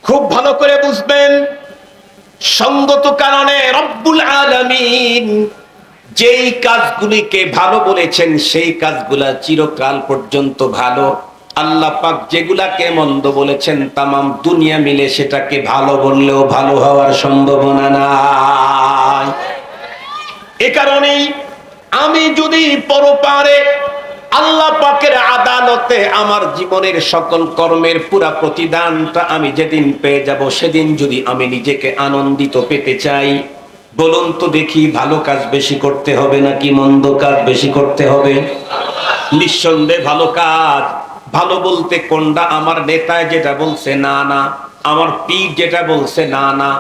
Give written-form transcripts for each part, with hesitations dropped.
খুব ভালো করে বুঝবেন, সঙ্গত কারণে রব্বুল আলামিন যেই কাজগুলিকে ভালো বলেছেন সেই কাজগুলা চিরকাল পর্যন্ত ভালো। আল্লাহ পাক যেগুলাকে মন্দ বলেছেন তামাম দুনিয়া মিলে সেটাকে ভালো বললেও ভালো হওয়ার সম্ভাবনা নাই। এ কারণেই আমি যদি পরপারে আল্লাহ পাকের আদালতে আমার জীবনের সকল কর্মের পুরা প্রতিদানটা আমি যেদিন পেয়ে যাব, সেদিন যদি আমি নিজেকে আনন্দিত পেতে চাই, বলুন তো দেখি, ভালো কাজ বেশি করতে হবে নাকি মন্দ কাজ বেশি করতে হবে? নিঃসন্দেহে ভালো কাজ। ভালো বলতে কোনটা? আমার নেতায় যেটা বলছে না না, আমার পীর যেটা বলছে না না,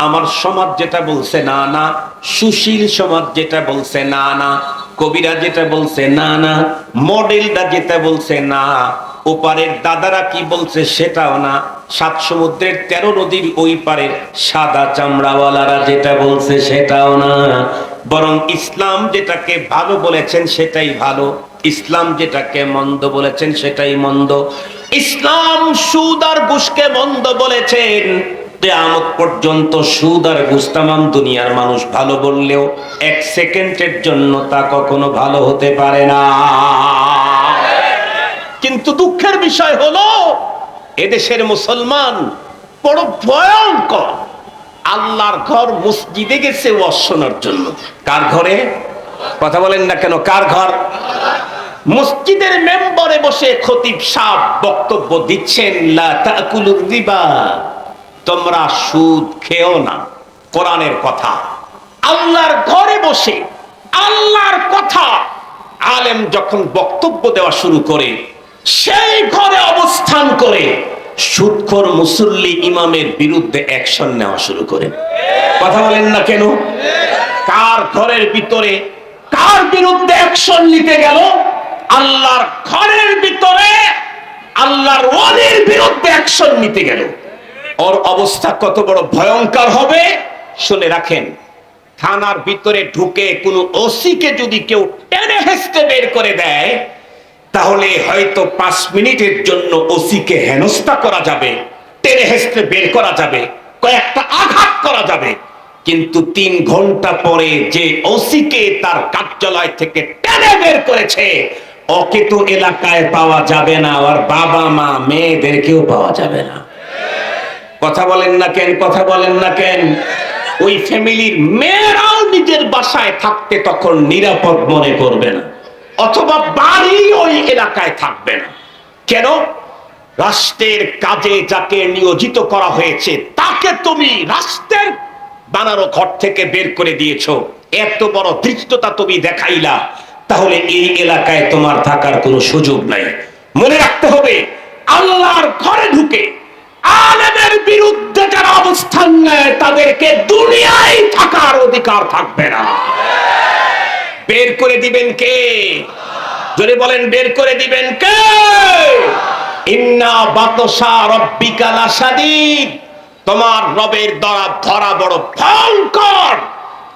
আমার সমাজ যেটা বলছে না না, সুশীল সমাজ যেটা বলছে না না, কবিরা যেটা বলছে না না, মডেলটা যেটা বলছে না, ওপারের দাদারা কি বলছে সেটাও না, সাত সমুদ্রের 13 নদীর ওই পারের সাদা চামড়াওয়ালারা যেটা বলছে সেটাও না, বরং ইসলাম যেটাকে ভালো বলেছেন সেটাই ভালো, ইসলাম যেটাকে মন্দ বলেছেন সেটাই মন্দ। ইসলাম সুদ আর ঘুষকে মন্দ বলেছেন, কিয়ামত পর্যন্ত সুদ আর ঘুষ তামাম দুনিয়ার মানুষ ভালো বললেও এক সেকেন্ডের জন্য তা কখনো ভালো হতে পারে না। কিন্তু দুঃখের বিষয় হলো এদেশের মুসলমান বড় ভয়ঙ্কর। আল্লাহর ঘর মসজিদে গেছে ওয়াজ শোনার জন্য। কার ঘরে? কথা বলেন না কেন, কার ঘর? মসজিদের মেম্বারে বসে খতিব সাহেব বক্তব্য দিচ্ছেন, লা তাকুলুর রিবা, তোমরা সুদ খেও না, কোরআনের কথা। আল্লাহর ঘরে বসে আল্লাহর কথা আলেম যখন বক্তব্য দেওয়া শুরু করে, সেই ঘরে অবস্থান করে সুদখোর মুসল্লি ইমামের বিরুদ্ধে অ্যাকশন নেওয়া শুরু করে। কথা বলেন না কেন? কার ঘরের ভিতরে কার বিরুদ্ধে অ্যাকশন নিতে গেল? আল্লাহর ঘরের ভিতরে আল্লাহর ওয়ালির বিরুদ্ধে অ্যাকশন নিতে গেল। ওর অবস্থা কত বড় ভয়ঙ্কর হবে শুনে রাখেন। থানার ভিতরে ঢুকে কোনো ওসিকে যদি কেউ টেনে হেঁচড়ে বের করে দেয়, তাহলে হয়তো 5 মিনিটের জন্য ওসিকে হেনস্থা করা যাবে, টেনে হেঁচড়ে বের করা যাবে, কয়েকটা আঘাত করা যাবে, কিন্তু 3 ঘন্টা পরে যে ওসিকে তার কার্যালয় থেকে টেনে বের করেছে, ওকে তো এলাকায় পাওয়া যাবে না, আর বাবা মা মেয়েদেরকেও পাওয়া যাবে না। কথা বলেন না কেন? কথা বলেন না কেন? ওই ফ্যামিলির মেয়েরাও নিজের বাসায় থাকতে তখন নিরাপদ মনে করবে না, অথবা বাড়ি ওই এলাকায় থাকবে না। কেন? রাষ্ট্রের কাজে যাকে নিয়োজিত করা হয়েছে তাকে তুমি রাষ্ট্রের বানানো ঘর থেকে বের করে দিয়েছো, এত বড় ধৃষ্টতা তুমি দেখাইলা, তাহলে এই এলাকায় তোমার থাকার কোনো সুযোগ নাই। মনে রাখতে হবে, আল্লাহর ঘরে ঢুকে আলেমের বিরুদ্ধে যারা অবস্থান নেয় তাদেরকে দুনিয়ায় থাকার অধিকার থাকবে না। বের করে দিবেন কে? জোরে বলেন, বের করে দিবেন কে? ইন্না বাতশা রাব্বিকা লাশাদীদ, তোমার রবের ধরা বড় ভয়ঙ্কর।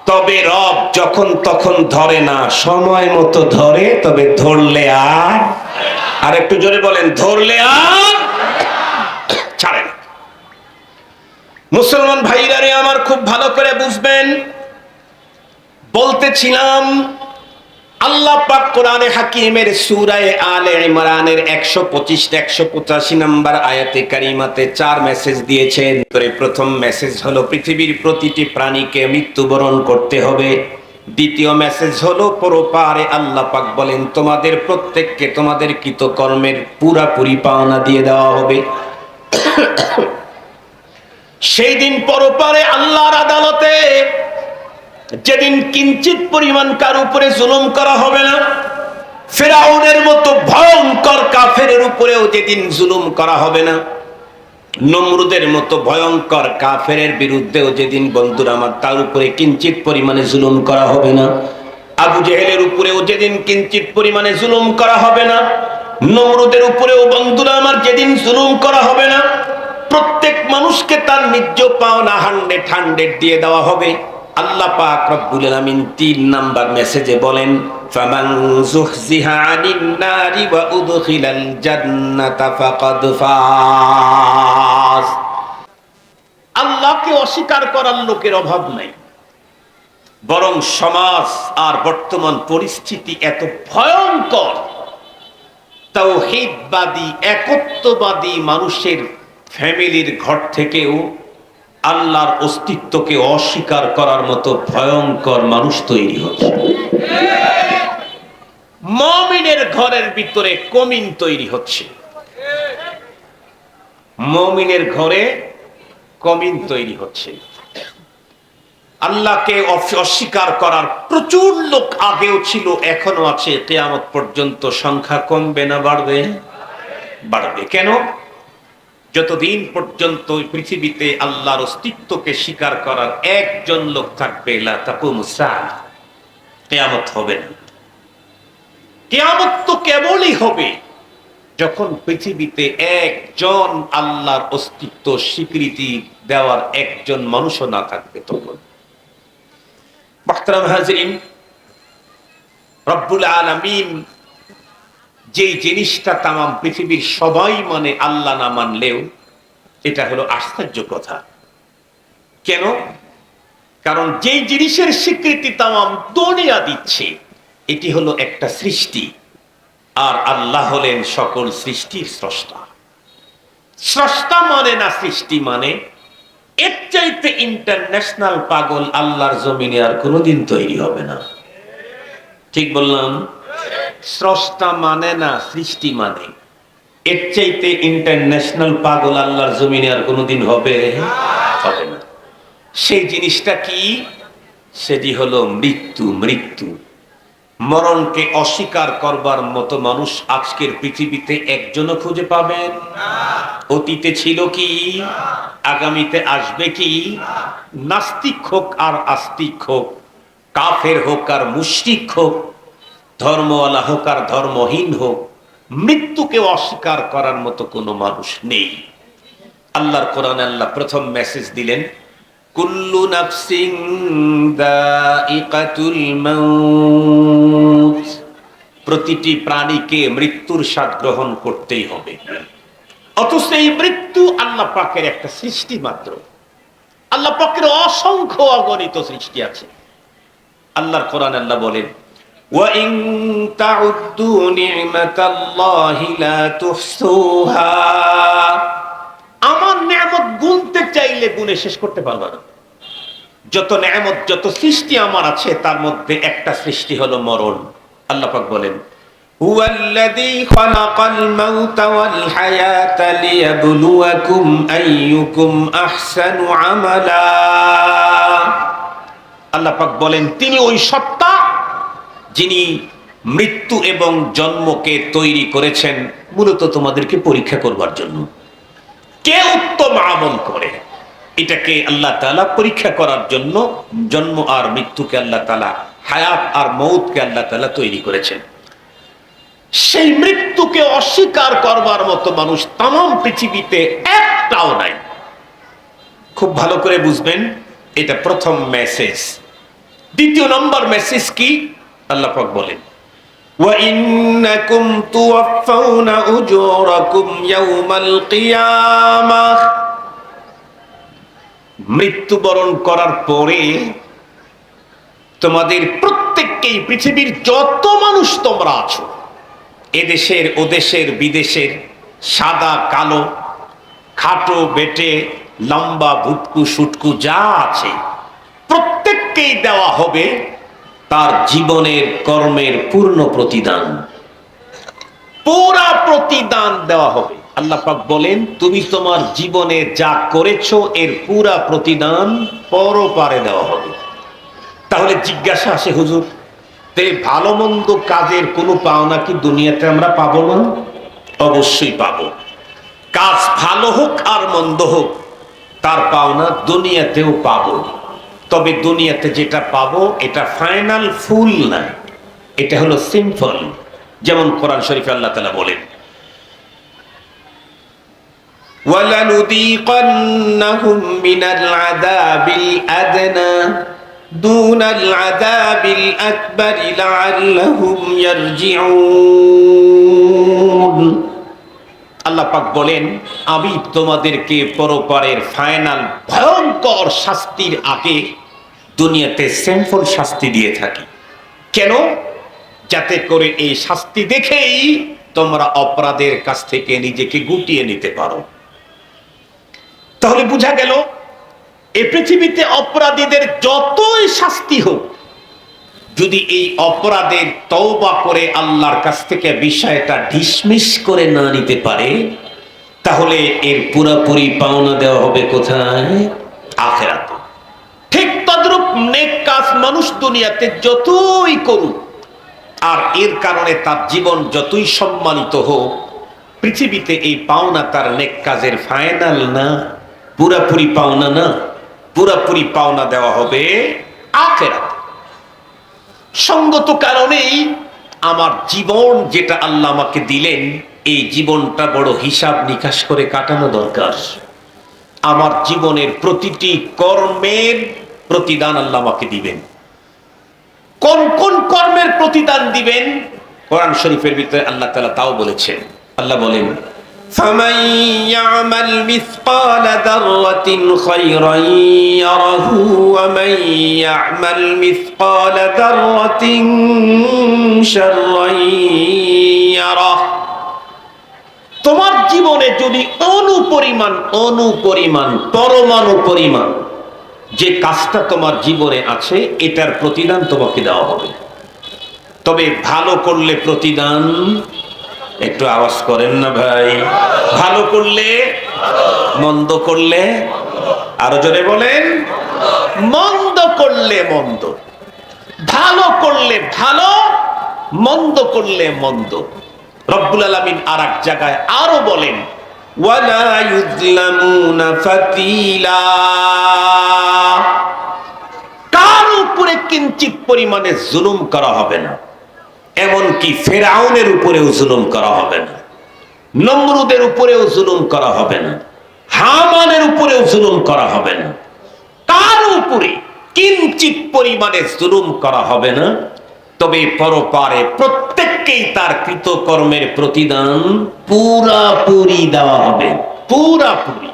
তবে রব যখন তখন ধরে না, সময় মতো ধরে, তবে ধরলে আর একটু জোরে বলেন, ধরলে আর ছাড়ে না। মুসলমান ভাইরা রে আমার, খুব ভালো করে বুঝবেন। বলতেছিলাম আল্লাহ পাক কোরআনে হাকিমের সূরা আলে ইমরানের 125-185 নম্বর আয়াতে কারিমাতে 4 মেসেজ দিয়েছেন। প্রথম মেসেজ হলো পৃথিবীর প্রতিটি প্রাণীকে মৃত্যুবরণ করতে হবে। দ্বিতীয় মেসেজ হলো পরপারে আল্লাহ পাক বলেন তোমাদের প্রত্যেককে তোমাদের কৃতকর্মের পুরাপুরি পাওনা দিয়ে দেওয়া হবে। সেই দিন পরপারে আল্লাহর আদালতে যেদিন কিঞ্চিত পরিমাণ কার উপরে জুলুম করা হবে না, ফিরাউনের মতো ভয়ঙ্কর কাফেরের উপরেও যেদিন জুলুম করা হবে না, নমরুদের মতো ভয়ঙ্কর কাফেরের বিরুদ্ধেও যেদিন বন্ধুরা আমার তার উপরে কিঞ্চিত পরিমাণে জুলুম করা হবে না, আবু জেহেলের উপরেও যেদিন কিঞ্চিত পরিমাণে জুলুম করা হবে না, নমরুদের উপরেও বন্ধুরা আমার যেদিন জুলুম করা হবে না, প্রত্যেক মানুষকে তার ন্যায্য পাওনা 100 দিয়ে দেওয়া হবে। আল্লাহ পাক রব্বুল আলামিন 3 নাম্বার মেসেজে বলেন ফামান যুহজিহা আনিন নারি ওয়া উদখিলাল জান্নাতা ফাকাদ ফাজ। আল্লাহকে অস্বীকার করার লোকের অভাব নাই, বরং সমাজ আর বর্তমান পরিস্থিতি এত ভয়ঙ্কর, তাওহীদবাদী একত্ববাদী মানুষের ফ্যামিলির ঘর থেকেও আল্লাহর অস্তিত্বকে অস্বীকার করার মতো ভয়ঙ্কর মানুষ তৈরি হচ্ছে। মুমিনের ঘরের ভিতরে কমিন তৈরি হচ্ছে, মুমিনের ঘরে কমিন তৈরি হচ্ছে। আল্লাহকে অস্বীকার করার প্রচুর লোক আগেও ছিল, এখনো আছে, কিয়ামত পর্যন্ত সংখ্যা কমবে না বাড়বে? বাড়বে। কেন? যতদিন পর্যন্ত পৃথিবীতে আল্লাহর অস্তিত্বকে স্বীকার করার একজন লোক থাকবে, লা তাকুমুস সাআহ, কিয়ামত হবে না। কিয়ামত তো কেবলই হবে যখন পৃথিবীতে একজন আল্লাহর অস্তিত্ব স্বীকৃতি দেওয়ার একজন মানুষও না থাকবে। তখন মুহতারাম হাজিরিন, রব্বুল আলামিন যে জিনিসটা তামাম পৃথিবীর সবাই মানে, আল্লাহ না মানলেও এটা হলো আশ্চর্য কথা। কেন? কারণ যে জিনিসের স্বীকৃতি তামাম দুনিয়া দিচ্ছে, এটি হলো একটা সৃষ্টি, আর আল্লাহ হলেন সকল সৃষ্টির স্রষ্টা। স্রষ্টা মানে না সৃষ্টি মানে, এর চাইতে ইন্টারন্যাশনাল পাগল আল্লাহর জমিনে আর কোনোদিন তৈরি হবে না। ঠিক বললাম? স্রষ্টা মানে না সৃষ্টি মানে, এর চাইতে ইন্টারন্যাশনাল পাগল আল্লাহর জমিনে আর কোনোদিন হবে না। সেই জিনিসটা কি? সেটি হলো মৃত্যু। মৃত্যু, মরণকে অস্বীকার করবার মতো মানুষ আজকের পৃথিবীতে একজনও খুঁজে পাবেন? অতীতে ছিল কি? আগামীতে আসবে কি? নাস্তিক হোক আর আস্তিক হোক, কাফের হোক আর মুশরিক হোক, ধর্মওয়ালা হোক আর ধর্মহীন হোক, মৃত্যুকে অস্বীকার করার মতো কোনো মানুষ নেই। আল্লাহর কোরআনে আল্লাহ প্রথম মেসেজ দিলেন, কুল্লু নাফসিন যায়িকাতুল মাউত, প্রতিটি প্রাণীকে মৃত্যুর স্বাদ গ্রহণ করতেই হবে। অথচ এই মৃত্যু আল্লাহ পাকের একটা সৃষ্টি মাত্র। আল্লাহ পাকের অসংখ্য অগণিত সৃষ্টি আছে। আল্লাহর কোরআনে আল্লাহ বলেন, ওয়া ইন তাউদ্দু নি'মাতাল্লাহি লা তুহসুহা, আমার নেয়ামত গুনতে চাইলে গুনে শেষ করতে পারবে না। যত নেয়ামত, যত সৃষ্টি আমার আছে, তার মধ্যে একটা সৃষ্টি হলো মরণ। আল্লাহ পাক বলেন, হুয়াল্লাযী খালাকাল মাউতা ওয়াল হায়াতা লিয়াবলুয়াকুম আইয়ুকুম আহসানু আমালা। আল্লাহ পাক বলেন, তিনি ওই সত্তা যিনি মৃত্যু এবং জন্মকে তৈরি করেছেন মূলত তোমাদেরকে পরীক্ষা করবার জন্য। কে উত্তম আমল করে, এটাকে আল্লাহ তাআলা পরীক্ষা করার জন্য জন্ম আর মৃত্যুকে আল্লাহ তাআলা, হায়াত আর মউতকে আল্লাহ তাআলা তৈরি করেছেন। সেই মৃত্যুকে অস্বীকার করবার মতো মানুষ তামাম পৃথিবীতে একটাও নাই। খুব ভালো করে বুঝবেন, এটা প্রথম মেসেজ। দ্বিতীয় নম্বর মেসেজ কি? আল্লাহ পাক বলেন, ওয়া ইন্নাকুম তুওয়াফাউনা উজুরাকুম ইয়াওমাল কিয়ামাহ, মৃত্যুবরণ করার পরে তোমাদের প্রত্যেককেই, পৃথিবীর যত মানুষ তোমরা আছো, এদেশের ওদেশের বিদেশের, সাদা কালো, খাটো বেটে, লম্বা ভুটকু সুটকু যা আছে, প্রত্যেককেই দেওয়া হবে তার জীবনের কর্মের পূর্ণ প্রতিদান। পুরা প্রতিদান দেওয়া হবে। আল্লাহ পাক বলেন, তুমি তোমার জীবনে যা করেছো এর পুরা প্রতিদান পরপারে দেওয়া হবে। তাহলে জিজ্ঞাসা আসে, হুজুর, তে ভালো মন্দ কাজের কোনো পাওনা কি দুনিয়াতে আমরা পাবো না? অবশ্যই পাবো। কাজ ভালো হোক আর মন্দ হোক, তার পাওনা দুনিয়াতেও পাবো। তবে দুনিয়াতে যেটা পাবো এটা ফাইনাল, ফুল না, এটা হলো সিম্পল। যেমন কোরআন শরীফে আল্লাহ তাআলা বলেন, ওয়ালানুযীকান্নাহুম মিনাল আযাবিল আদনা দুনাল আযাবিল আকবারি লাআল্লাহুম ইয়ারজিউন। আল্লাহ পাক বলেন, আমি তোমাদেরকে পরপারের ফাইনাল ভয়ঙ্কর শাস্তির আগে দুনিয়াতে সিম্পল শাস্তি দিয়ে থাকি। কেন? যাতে করে এই শাস্তি দেখেই তোমরা অপরাধের কাছ থেকে নিজেকে গুটিয়ে নিতে পারো। তাহলে বোঝা গেল, এই পৃথিবীতে অপরাধীদের যতই শাস্তি হোক, যদি এই অপরাধের তওবা করে আল্লাহর কাছ থেকে বিষয়টা ডিসমিস করে না নিতে পারে, তাহলে এর পুরোপুরি পাওনা দেওয়া হবে কোথায়? আখিরাতে। ঠিক তদ্রূপ নেক কাজ মানুষ দুনিয়াতে যতই করুক, আর এর কারণে তার জীবন যতই সম্মানিত হোক, পৃথিবীতে এই পাওনা তার নেক কাজের ফাইনাল না, পুরোপুরি পাওনা না, পুরোপুরি পাওনা দেওয়া হবে আখিরাতে। সঙ্গত কারণেই আমার জীবন যেটা আল্লাহ আমাকে দিলেন, এই জীবনটা বড় হিসাব নিকাশ করে কাটানো দরকার। আমার জীবনের প্রতিটি কর্মের প্রতিদান আল্লাহ আমাকে দিবেন। কোন কোন কর্মের প্রতিদান দিবেন কোরআন শরীফের ভিতরে আল্লাহ তাআলা তাও বলেছেন। আল্লাহ বলেন, فَمَن يَعْمَلْ مِثْقَالَ ذَرَّةٍ خَيْرًا يَرَهُ وَمَن يَعْمَلْ مِثْقَالَ ذَرَّةٍ شَرًّا يَرَهُ। তোমার জীবনে যদি পরমাণু পরিমাণ যে কাজটা তোমার জীবনে আছে, এটার প্রতিদান তোমাকে দেওয়া হবে। তবে ভালো করলে প্রতিদান, একটু আওয়াজ করেন না ভাই, ভালো করলে, মন্দ করলে, আরো জোরে বলেন, মন্দ করলে মন্দ, ভালো করলে ভালো, মন্দ করলে মন্দ। রব্বুল আলামিন আরেক জায়গায় আরো বলেন, ওয়ালা ইউযলামুনা ফাতিলা, কার উপরে কিঞ্চিত পরিমাণে জুলুম করা হবে না। এমনকি ফেরাউনের উপরেও জুলুম করা হবে না, নমরুদের উপরেও জুলুম করা হবে না, হামানের উপরেও জুলুম করা হবে না, কার উপরে কিঞ্চিত পরিমাণে জুলুম করা হবে না। তবে পরপারে প্রত্যেককেই তার কৃতকর্মের প্রতিদান পুরাপুরি দেওয়া হবে, পুরাপুরি।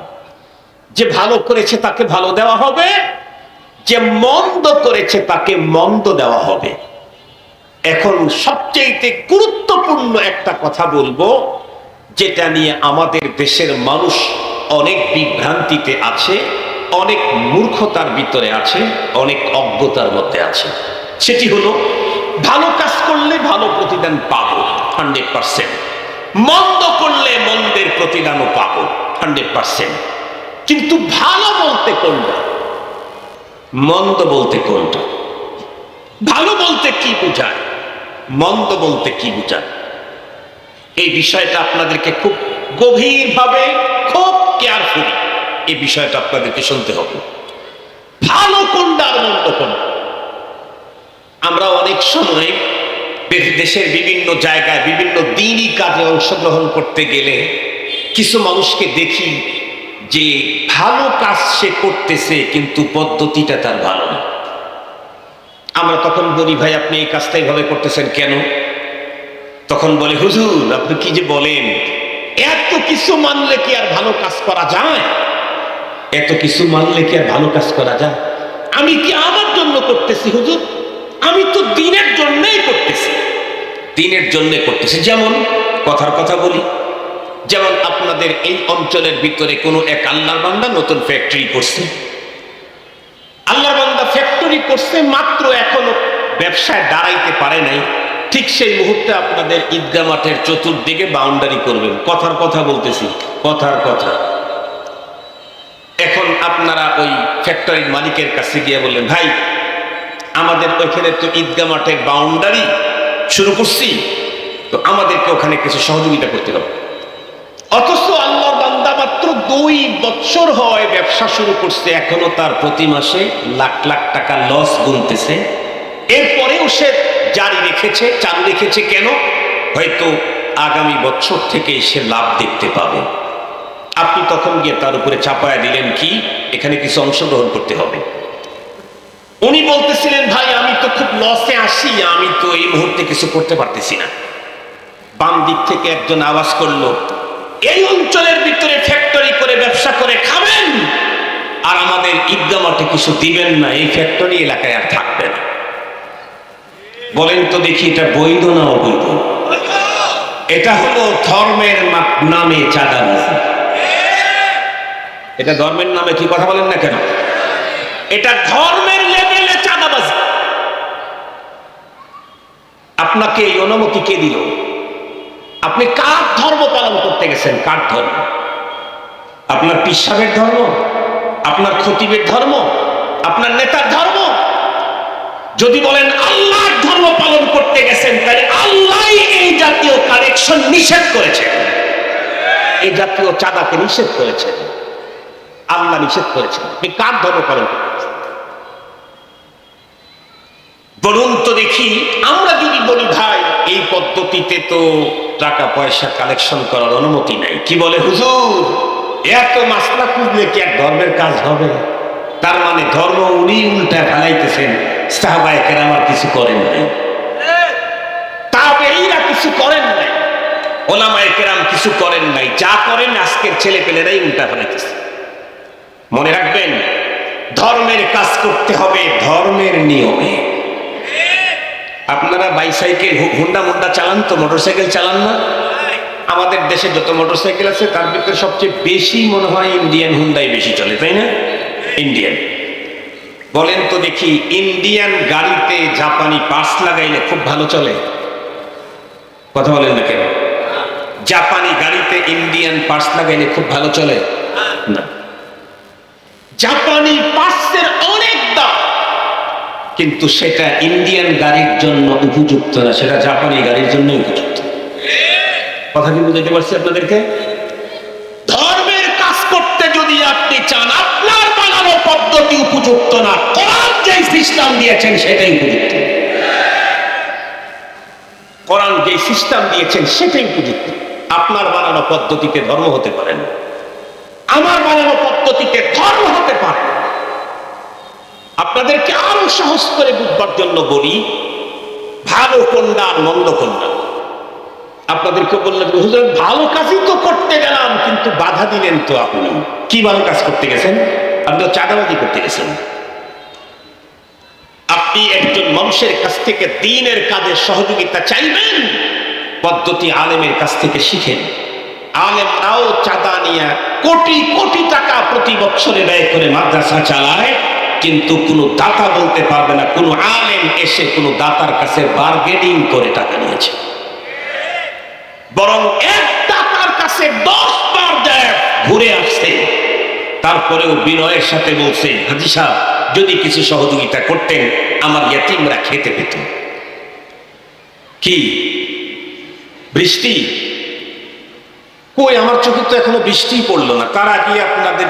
যে ভালো করেছে তাকে ভালো দেওয়া হবে, যে মন্দ করেছে তাকে মন্দ দেওয়া হবে। এখন সবচেয়ে গুরুত্বপূর্ণ একটা কথা বলবো, যেটা নিয়ে আমাদের দেশের মানুষ অনেক বিভ্রান্তিতে আছে, অনেক মূর্খতার ভিতরে আছে, অনেক অজ্ঞতার মধ্যে আছে। সেটি হলো, ভালো কাজ করলে ভালো প্রতিদান পাবো 100%, মন্দ করলে মন্দের প্রতিদানও পাবো 100%। কিন্তু ভালো বলতে কোনটা, মন্দ বলতে কোনটা? ভালো বলতে কি বোঝায়, মন্দ বলতে কি বোঝায়? এই বিষয়টা আপনাদেরকে খুব গভীরভাবে, খুব কেয়ারফুলি এই বিষয়টা আপনাদেরকে শুনতে হবে। ভালো কোনটা আর মন্দ কোনটা? আমরা অনেক সময় দেশের বিভিন্ন জায়গায় বিভিন্ন দিনই কাজে অংশগ্রহণ করতে গেলে কিছু মানুষকে দেখি যে ভালো কাজ সে করতেছে, কিন্তু পদ্ধতিটা তার ভালো না। আমরা তখন বলি, ভাই আপনি এই কাজটা এইভাবে করতেছেন কেন? তখন বলে, হুজুর আপনি কি যে বলেন, এত কিছু মানলে কি আর ভালো কাজ করা যায়? এত কিছু মানলে কি আর ভালো কাজ করা যায়? আমি কি আমার জন্য করতেছি হুজুর? আমি তো দিনের জন্যই করতেছি, দিনের জন্য করতেছি। যেমন কথার কথা বলি, যেমন আপনাদের এই অঞ্চলের ভিতরে কোনো এক আল্লাহর বান্দা নতুন ফ্যাক্টরি করছে, আল্লাহর বান্দা ফ্যাক্টরি করছে মাত্র, এখনো ব্যবসায় দাঁড়াইতে পারে নাই। ঠিক সেই মুহূর্তে আপনাদের ঈদগাহ মাঠের চতুর্দিকে বাউন্ডারি করবেন। কথার কথা বলতেছি, কথার কথা। এখন আপনারা ওই ফ্যাক্টরির মালিকের কাছে গিয়ে বললেন, ভাই আমাদের ওইখানে তো ঈদগাহ মাঠের বাউন্ডারি শুরু করছি, তো আমাদেরকে ওখানে কিছু সহযোগিতা করতে হবে। অথচ আল্লাহর বান্দা মাত্র 2 বছর হয় ব্যবসা শুরু করছে, এখনো তার প্রতি মাসে লাখ লাখ টাকা লস গুনতেছে। এরপরেও সে জারি রেখেছে, চালু রেখেছে। কেন? হয়তো আগামী বছর থেকে সে লাভ দেখতে পাবে। আপনি তখন গিয়ে তার উপরে চাপায়া দিলেন কি, এখানে কিছু অংশগ্রহণ করতে হবে। উনি বলতেছিলেন, ভাই আমি তো খুব লসে আসি, আমি তো এই মুহূর্তে কিছু করতে পারতেছি না। বাম দিক থেকে একজন আওয়াজ করলো, এই অঞ্চলের ভিতরে ফ্যাক্টরি করে ব্যবসা করে খাবেন, আর আমাদের ঈদগাহ মাঠে কিছু দিবেন না, এই ফ্যাক্টরি এলাকায় আর থাকবে না। বলেন তো দেখি, এটা বৈধ না অবৈধ? এটা হলো ধর্মের নামে চাঁদাবাজি। এটা ধর্মের নামে, কি কথা বলেন না কেন? এটা ধর্মের লেভেলে চাঁদাবাজি। আপনাকে এই অনুমতি কে দিল? আপনি কার ধর্ম পালন করতে গেছেন? কার ধর্ম? আপনার পীর সাহেবের ধর্ম? আপনার খতিবের ধর্ম? আপনার নেতার ধর্ম? যদি বলেন আল্লাহর ধর্ম পালন করতে গেছেন, তাহলে আল্লাহ এই জাতীয় কারেকশন নিষেধ করেছেন, এই জাতীয় চাঁদাকে নিষেধ করেছেন, আল্লাহ নিষেধ করেছেন। আপনি কার ধর্ম পালন করতেছেন? বলুন তো দেখি। আমরা যদি বলি ভাই এই পদ্ধতিতে তো টাকা পয়সা কালেকশন করার অনুমতি নাই, কি বলে হুজুর এত মাসলা খুঁজলে কি এক ধর্মের কাজ হবে? তার মানে ধর্ম উনি উল্টা ফেলাইতেছেন, সাহাবায়ে কেরাম আর কিছু করেন নাই, তাবেঈরা কিছু করেন নাই, ওলামায়ে কেরাম কিছু করেন নাই, যা করেন আজকের ছেলে পেলেরাই উল্টা ফেলাইতেছে। মনে রাখবেন, ধর্মের কাজ করতে হবে ধর্মের নিয়মে। আপনারা বাইসাইকেল হুন্ডা মুন্ডা চালান তো, মোটরসাইকেল চালান না? আমাদের দেশে যত মোটরসাইকেল আছে তার ভিতরে সবচেয়ে বেশি মনে হয় ইন্ডিয়ান হুন্ডাই বেশি চলে, তাই না? ইন্ডিয়ান। বলেন তো দেখি, ইন্ডিয়ান গাড়িতে জাপানি পার্টস লাগাইলে খুব ভালো চলে? কথা বলেন না কেন? জাপানি গাড়িতে ইন্ডিয়ান পার্টস লাগাইলে খুব ভালো চলে না। জাপানি পার্টসের অনেক দাম, কিন্তু সেটা ইন্ডিয়ান গাড়ির জন্য উপযুক্ত না, সেটা জাপানি গাড়ির জন্য উপযুক্ত। কথা কি বুঝাতে পারছি আপনাদেরকে? ধর্মের কাজ করতে যদি আপনি চান, আপনার বানানো পদ্ধতি উপযুক্ত না, কোরআন যে সিস্টেম দিয়েছেন সেটাই উপযুক্ত। কোরআন যে সিস্টেম দিয়েছেন সেটাই উপযুক্ত। আপনার বানানো পদ্ধতিতে ধর্ম হতে পারে না, আমার বানানো পদ্ধতিতে ধর্ম হতে পারে। আপনাদেরকে আরো সহজ করে বুঝবার জন্য বলি, ভালো কোনটা আর মন্দ কোনটা। আপনাদেরকে বললেন হুজুর ভালো কাজই তো করতে গেলাম, কিন্তু বাধা দিলেন তো আপনি। কি ভালো কাজ করতে গেছেন? আপনি তো চাঁদাবাজি করতে গেছেন। আপনি একজন মানুষের কাছ থেকে দ্বীনের কাজে সহযোগিতা চাইবেন, পদ্ধতি আলেমের কাছ থেকে শিখেন। আলেমরাও চাঁদা নিয়ে কোটি কোটি টাকা প্রতি বছরে ব্যয় করে মাদ্রাসা চালায়, কিন্তু কোনো দাতা বলতে পারবে না কোনো আলেম এসে কোনো দাতার কাছে বার্গেনিং করে টাকা নিয়েছে। বরং এক টাকার কাছে 10 বার যায় ঘুরে আসছে, তারপরেও বিনয়ের সাথে বলছে, হাজী সাহেব যদি কিছু সহযোগিতা করতেন আমার ইয়াতীমরা খেতে পেত। কি বৃষ্টি কই? আমার চোখে তো এখনো বৃষ্টি পড়লো না, তার আগে আপনাদের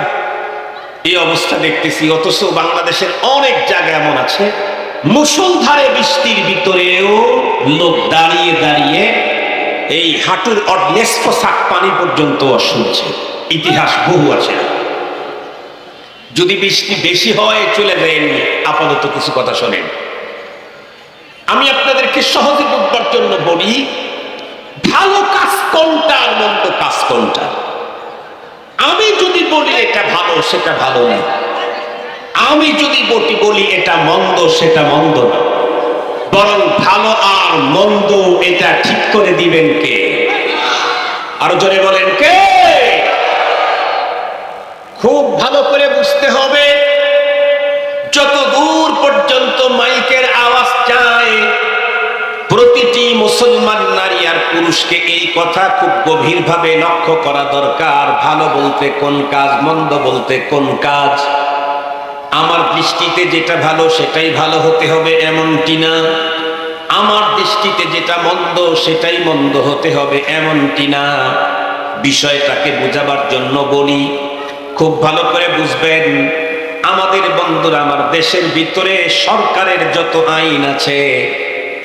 এই অবস্থা দেখতেছি। অথচ বাংলাদেশের অনেক জায়গা এমন আছে মুষলধারে বৃষ্টির ভিতরেও লোক দাঁড়িয়ে দাঁড়িয়ে এই হাঁটুর অর্ধেক শাক পানি পর্যন্ত শুনছে। ইতিহাস বহু আছে। যদি বৃষ্টি বেশি হয় চলে যায়, আপাতত কিছু কথা শোনেন। আমি আপনাদেরকে সহজে বুঝবার জন্য বলি, ভালো কাজ কোনটা আর মন্দ কাজ কোনটা। আমি যদি বলি এটা ভালো সেটা ভালো না, আমি যদি বলি এটা মন্দ সেটা মন্দ না, বরং ভালো আর মন্দ এটা ঠিক করে দিবেন কে? আরো জোরে বলেন কে? খুব ভালো করে বুঝতে হবে, যত দূর পর্যন্ত মাইকের আওয়াজ যায়, প্রতিটি মুসলমান নারী আর পুরুষকে এই কথা খুব গভীরভাবে লক্ষ্য করা দরকার। ভালো বলতে কোন কাজ, মন্দ বলতে কোন কাজ। আমার দৃষ্টিতে যেটা ভালো সেটাই ভালো হতে হবে এমনটি না, আমার দৃষ্টিতে যেটা মন্দ সেটাই মন্দ হতে হবে এমনটি না। বিষয়টাকে বোঝাবার জন্য বলি, খুব ভালো করে বুঝবেন। আমাদের বন্ধুরা, আমার দেশের ভিতরে সরকারের যত আইন আছে,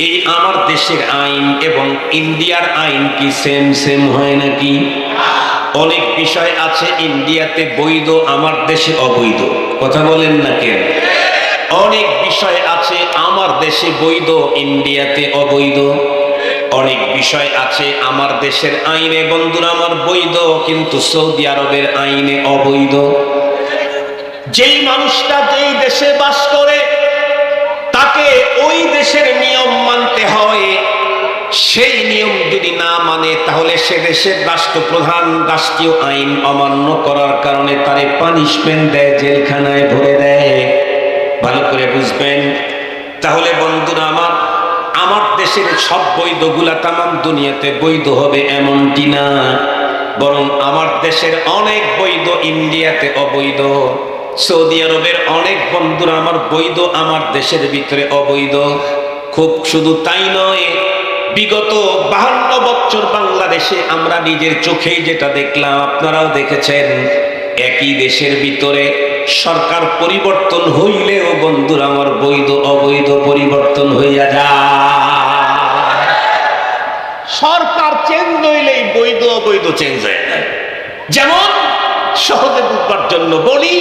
এই আমার দেশের আইন এবং ইন্ডিয়ার আইন কি সেম সেম হয় নাকি? অনেক বিষয় আছে ইন্ডিয়াতে বৈধ, আমার দেশে অবৈধ। কথা বলেন না কেন? অনেক বিষয় আছে আমার দেশে বৈধ, ইন্ডিয়াতে অবৈধ। অনেক বিষয় আছে আমার দেশের আইনে বন্ধুরা আমার বৈধ, কিন্তু সৌদি আরবের আইনে অবৈধ। যেই মানুষটা যেই দেশে বাস করে তাকে ওই দেশের নিয়ম মানতে হয়। সেই নিয়ম যদি না মানে তাহলে সে দেশের রাষ্ট্রপ্রধান রাষ্ট্রীয় আইন অমান্য করার কারণে তারে পানিশমেন্ট দেয়, জেলখানায় ভরে দেয়। ভালো করে বুঝবেন। তাহলে বন্ধুরা আমার দেশের সব বৈধগুলা তামাম দুনিয়াতে বৈধ হবে এমনটি না, বরং আমার দেশের অনেক বৈধ ইন্ডিয়াতে অবৈধ, সৌদি আরবের অনেক বন্ধুরা আমার বৈধ আমার দেশের ভিতরে অবৈধ। খুব শুধু তাই নয়, বিগত 52 বছর বাংলাদেশে আমরা নিজের চোখেই যেটা দেখলাম, আপনারাও দেখেছেন, একই দেশের ভিতরে সরকার পরিবর্তন হইলেও বন্ধুরা আমার বৈধ অবৈধ পরিবর্তন হইয়া যায়। সরকার চেঞ্জ হইলেই বৈধ অবৈধ চেঞ্জ হয়ে যায়। যেমন সহজে বুঝবার জন্য বলি,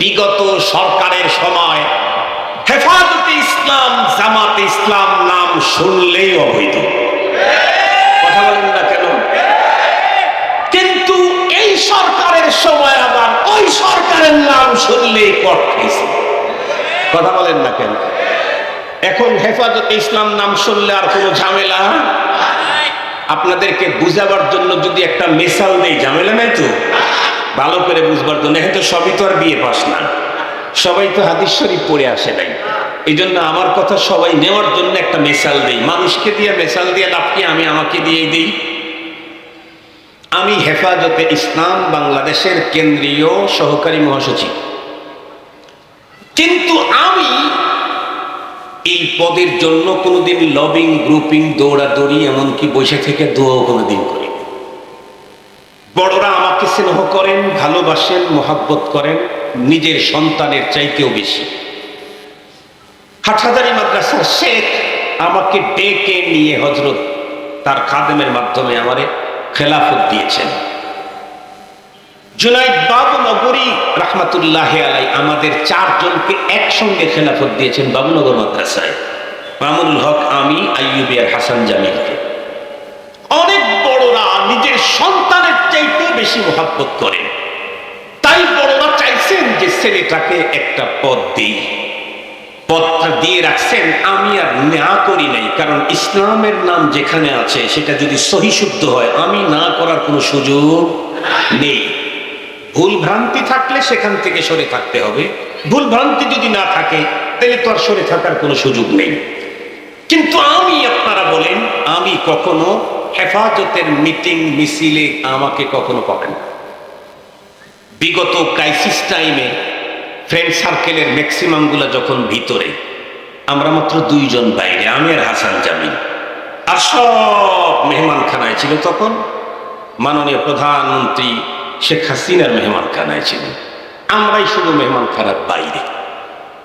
বিগত সরকারের সময় হেফাজতে ইসলাম, জামাতে ইসলাম নাম শুনলেই অবৈধ। কথা বলেন না কেন? কিন্তু এই সরকারের সময় আবার ওই সরকারের নাম শুনলেই কট খাইছে। কথা বলেন না কেন? এখন হেফাজতে ইসলাম নাম শুনলে আর কোনো ঝামেলা। আপনাদেরকে বুঝাবার জন্য যদি একটা মিসাল দেই, ঝামেলা নাই তো, ভালো করে বুঝবার জন্য। হয়তো সবই তো আর বিয়ে পাস না, সবাই তো হাদিস শরীফ পড়ে আসে নাই। এই জন্য আমার কথা সবাই নেওয়ার জন্য একটা মিসাল দেই। মানুষকে দিয়ে মিসাল দিয়ে লাভ কি, আমি আমাকে দিয়েই দিই। আমি হেফাজতে ইসলাম বাংলাদেশের কেন্দ্রীয় সহকারী মহাসচিব, কিন্তু আমি এই পদের জন্য কোনোদিন লবিং, গ্রুপিং, দৌড়াদৌড়ি, এমনকি বসে থেকে দোয়াও কোনোদিন করি। বড়রা আমাকে স্নেহ করেন, ভালোবাসেন, মোহাব্বত করেন নিজের সন্তানের চাইতেও বেশি। হাটহাজারী মাদ্রাসার শেখ আমাকে ডেকে নিয়ে হযরত তার খাদেমের মাধ্যমে আমারে খেলাফত দিয়েছেন। জুনাইদ বাবুনগরী রাহমাতুল্লাহ আলাই আমাদের 4 জনকে একসঙ্গে খেলাফত দিয়েছেন বাবুনগর মাদ্রাসায়। মামুনুল হক, আমি, আইয়ুবী আর হাসান জামিলকে। অনেক বড়রা নিজের সন্তানের চাইতে বেশি মোহাব্বত করেন, তাই বড়রা চাইছেন যে ছেলেটাকে একটা পদ দিই। পদটা দিয়ে রাখছেন, আমি আর না করি নাই, কারণ ইসলামের নাম যেখানে আছে সেটা যদি সহি শুদ্ধ হয় আমি না করার কোনো সুযোগ নেই। ভুল ভ্রান্তি থাকলে সেখান থেকে সরে থাকতে হবে, ভুল ভ্রান্তি যদি না থাকে তাহলে তো আর সরে থাকার কোনো সুযোগ নেই। কিন্তু আমি, আপনারা বলেন, আমি কখনো হেফাজতের মিটিং মিছিলে আমাকে কখনো পাবেন। বিগত ক্রাইসিস টাইমে ফ্রেন্ড সার্কেলের ম্যাক্সিমাম গুলা যখন ভিতরে, আমরা মাত্র 2 জন বাইরে, আমি আর হাসান জামিল, আর সব মেহমানখানায় ছিল। তখন মাননীয় প্রধানমন্ত্রী শেখ হাসিনার মেহমানখানায় ছিল, আমরাই শুধু মেহমানখানার বাইরে।